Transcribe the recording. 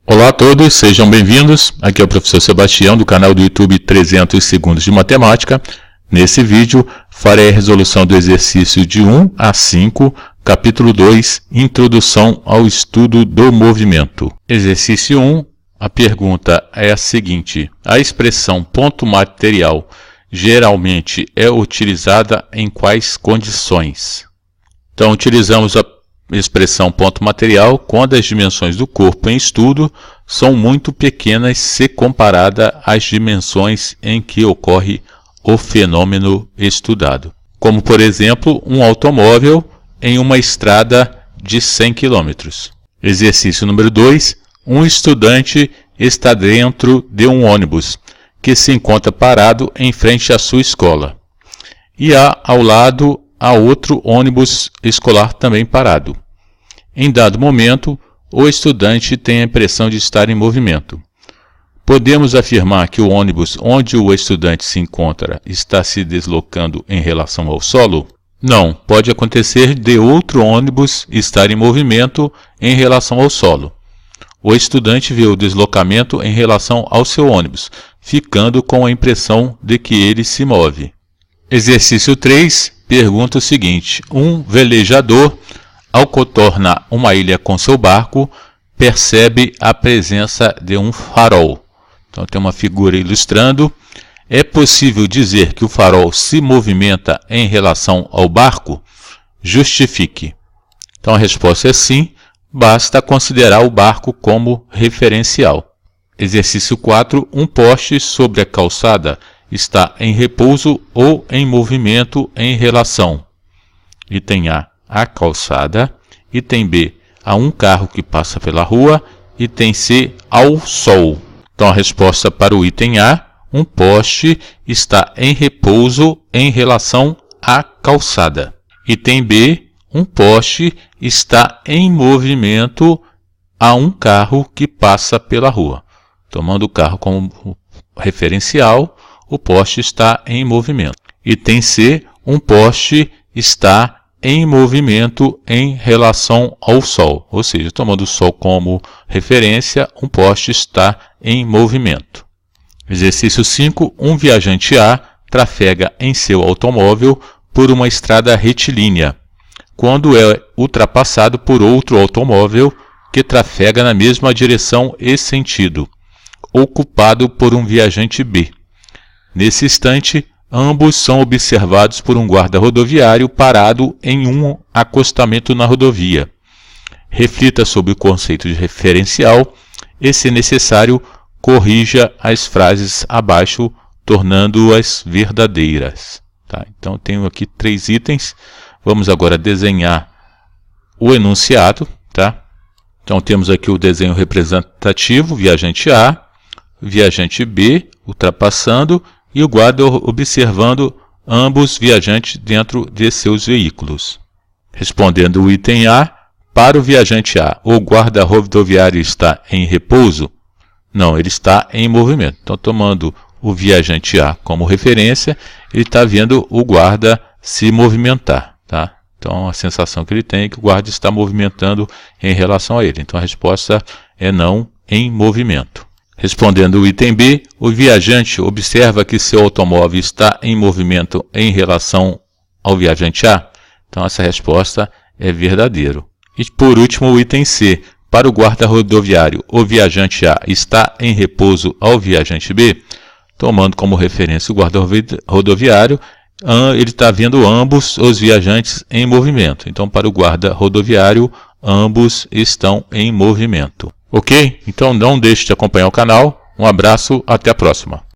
Olá a todos, sejam bem-vindos. Aqui é o professor Sebastião do canal do YouTube 300 Segundos de Matemática. Nesse vídeo, farei a resolução do exercício de 1 a 5, capítulo 2, Introdução ao Estudo do Movimento. Exercício 1, a pergunta é a seguinte: a expressão ponto material geralmente é utilizada em quais condições? Então, utilizamos a expressão ponto material quando as dimensões do corpo em estudo são muito pequenas se comparada às dimensões em que ocorre o fenômeno estudado. Como, por exemplo, um automóvel em uma estrada de 100 km. Exercício número 2. Um estudante está dentro de um ônibus que se encontra parado em frente à sua escola. E há ao lado há outro ônibus escolar também parado. Em dado momento, o estudante tem a impressão de estar em movimento. Podemos afirmar que o ônibus onde o estudante se encontra está se deslocando em relação ao solo? Não, pode acontecer de outro ônibus estar em movimento em relação ao solo. O estudante vê o deslocamento em relação ao seu ônibus, ficando com a impressão de que ele se move. Exercício 3 pergunta o seguinte: um velejador, ao contornar uma ilha com seu barco, percebe a presença de um farol. Então tem uma figura ilustrando. É possível dizer que o farol se movimenta em relação ao barco? Justifique. Então a resposta é sim, basta considerar o barco como referencial. Exercício 4. Um poste sobre a calçada está em repouso ou em movimento em relação. Item A, a calçada. Item B, a um carro que passa pela rua. Item C, ao sol. Então a resposta para o item A: um poste está em repouso em relação à calçada. Item B, um poste está em movimento a um carro que passa pela rua. Tomando o carro como referencial, o poste está em movimento. Item C, um poste está em movimento em relação ao sol. Ou seja, tomando o sol como referência, um poste está em movimento. Exercício 5. Um viajante A trafega em seu automóvel por uma estrada retilínea, quando é ultrapassado por outro automóvel que trafega na mesma direção e sentido, ocupado por um viajante B. Nesse instante, ambos são observados por um guarda rodoviário parado em um acostamento na rodovia. Reflita sobre o conceito de referencial e, se necessário, corrija as frases abaixo, tornando-as verdadeiras. Tá? Então, tenho aqui 3 itens. Vamos agora desenhar o enunciado. Tá? Então, temos aqui o desenho representativo, viajante A, viajante B, ultrapassando, e o guarda observando ambos viajantes dentro de seus veículos. Respondendo o item A, para o viajante A, o guarda rodoviário está em repouso? Não, ele está em movimento. Então, tomando o viajante A como referência, ele está vendo o guarda se movimentar. Tá? Então, a sensação que ele tem é que o guarda está movimentando em relação a ele. Então, a resposta é não, em movimento. Respondendo o item B, o viajante observa que seu automóvel está em movimento em relação ao viajante A. Então, essa resposta é verdadeiro. E, por último, o item C. Para o guarda rodoviário, o viajante A está em repouso ao viajante B. Tomando como referência o guarda rodoviário, ele está vendo ambos os viajantes em movimento. Então, para o guarda rodoviário, ambos estão em movimento. Ok? Então não deixe de acompanhar o canal. Um abraço, até a próxima.